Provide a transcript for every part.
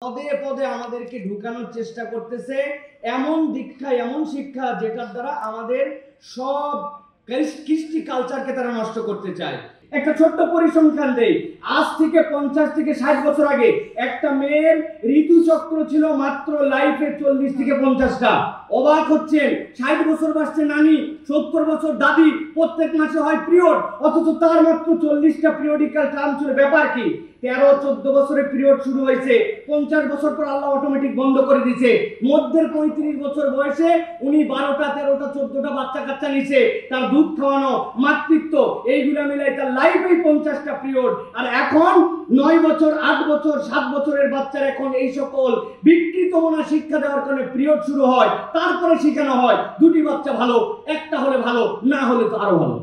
পদে পদে আমাদেরকে ঢুকানোর চেষ্টা করতেছে এমন দীক্ষা, এমন শিক্ষা যেটার দ্বারা আমাদের সব কৃষ্টি কালচারকে তারা নষ্ট করতে চায়। একটা ছোট্ট পরিসংখ্যান দেই, আজ থেকে 50 থেকে 60 বছর আগে একটা মেয়ের ঋতুচক্র ছিল মাত্র লাইফে 40 থেকে 50টা। অবাক হচ্ছেন, 60 বছর বয়সে নানি, 70 বছর দাদি, প্রত্যেক মাসে হয় পিরিয়ড, অথচ তার মাত্র 40টা পিরিয়ডিক্যাল টার্ম ছিল। ব্যাপার কি? 13-14 বছরে পিরিয়ড শুরু হয়েছে, 50 বছর পর আল্লাহ অটোমেটিক বন্ধ করে দিয়েছে। মধ্যের 35 বছর বয়সে উনি 12টা 13টা 14টা বাচ্চা কাচ্চা নিছে, তার দুধ খাওয়ানো, মাতৃত্ব, এইগুলা মিলাই তার লাইফেই 50টা পিরিয়ড। আর এখন 9 বছর 8 বছর 7 বছরের বাচ্চার এখন এই সকল বিকৃত মনা শিক্ষা দেওয়ার কারণে পিরিয়ড শুরু হয়, তারপরে শেখানো হয় দুটি বাচ্চা ভালো, একটা হলে ভালো, না হলে তো আরো ভালো।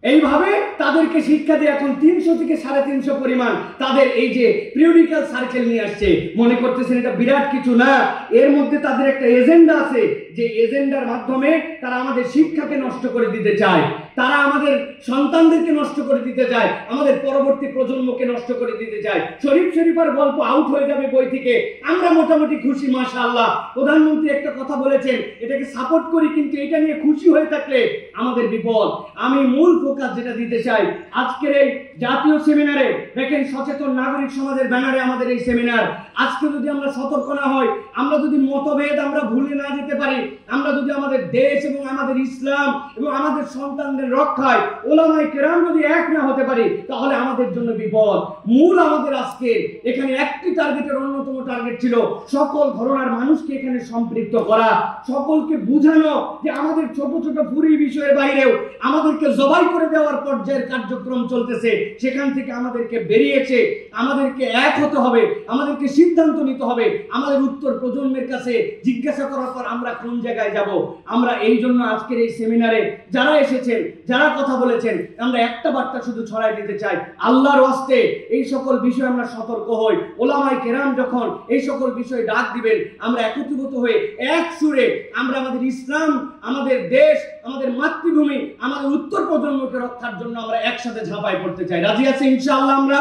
এইভাবে তাদেরকে শিক্ষা দিয়ে এখন 300 থেকে 350 পরিমাণ তাদের এই যে পিরিয়ডিক্যাল সার্কেল নিয়ে আসছে। মনে করতেছেন এটা বিরাট কিছু না, এর মধ্যে তাদের একটা এজেন্ডা আছে, যে এজেন্ডার মাধ্যমে তারা আমাদের শিক্ষাকে নষ্ট করে দিতে চায়, তারা আমাদের সন্তানদেরকে নষ্ট করে দিতে চায়, আমাদের পরবর্তী প্রজন্মকে নষ্ট করে দিতে চায়। শরীফ শরীফের গল্প আউট হয়ে যাবে বই থেকে, আমরা মোটামুটি খুশি, মাশাআল্লাহ। প্রধানমন্ত্রী একটা কথা বলেছেন, এটাকে সাপোর্ট করি, কিন্তু এটা নিয়ে খুশি হয়ে থাকলে আমাদের বিপদ। আমি মূল ফোকাস যেটা দিতে চাই আজকের এই জাতীয় সেমিনারে, দেখেন সচেতন নাগরিক সমাজের ব্যানারে আমাদের এই সেমিনার। আজকে যদি আমরা সতর্ক না হই, আমরা যদি মতভেদ আমরা ভুলে না যেতে পারি, আমরা যদি আমাদের দেশ এবং আমাদের ইসলাম এবং আমাদের সন্তানদের রক্ষায় ওলামায়ে কেরাম যদি এক না হতে পারি, তাহলে আমাদের জন্য বিপদ। মূল আমাদের আজকে এখানে একটি টার্গেটের অন্যতম টার্গেট ছিল সকল ধরনের মানুষকে এখানে সম্পৃক্ত করা, সকলকে বুঝানো যে আমাদের ছোট ছোট পুরি বিষয়ের বাইরেও আমাদেরকে জবাই করে দেওয়ার পর্যায়ের কার্যক্রম চলতেছে। সেখান থেকে আমাদেরকে বেরিয়েছে, আমাদেরকে এক হতে হবে, আমাদেরকে সিদ্ধান্ত নিতে হবে, আমাদের উত্তর প্রজন্মের কাছে জিজ্ঞাসা করার পর আমরা কোন জায়গায় যাব। আমরা এই জন্য আজকের এই সেমিনারে যারা এসেছেন, যারা কথা বলেছেন, আমরা একটা বার্তা শুধু ছড়াই দিতে চাই, আল্লাহর ওয়াস্তে এই সকল বিষয়ে আমরা সতর্ক হই। ওলামায়ে কেরাম যখন এই সকল বিষয়ে ডাক দিবেন, আমরা একত্রিত হয়ে এক সুরে আমরা আমাদের ইসলাম, আমাদের দেশ, আমাদের মাতৃভূমি, আমাদের উত্তর প্রজন্মকে রক্ষার জন্য আমরা একসাথে ঝাঁপাই পড়তে চাই। রাজি আছি ইনশাআল্লাহ? আমরা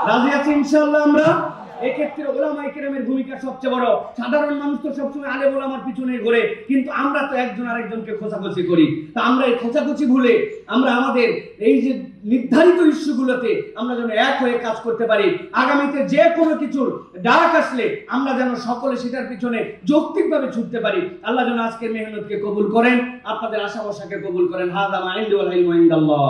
রাজি আছি ইনশাআল্লাহ? আমরা এক্ষেত্রে ওলামায়ে কেরামের ভূমিকা সবচেয়ে বড়। সাধারণ মানুষ তো সবসময় আলেম ওলামার পিছনে ঘোরে, কিন্তু আমরা তো একজন আরেকজনকে খোঁচাখুচি করি। তা আমরা এই খোঁচাখুচি ভুলে আমরা আমাদের এই যে নির্ধারিত ইস্যুগুলোতে আমরা যেন এক হয়ে কাজ করতে পারি। আগামীতে যে কোনো কিছুর ডাক আসলে আমরা যেন সকলে সেটার পিছনে যৌক্তিকভাবে ছুটতে পারি। আল্লাহ যেন আজকের মেহনতকে কবুল করেন, আপনাদের আশা ভরসাকে কবুল করেন। হাযা মা ইনদি ওয়াল ইলমু ইনদাল্লাহ।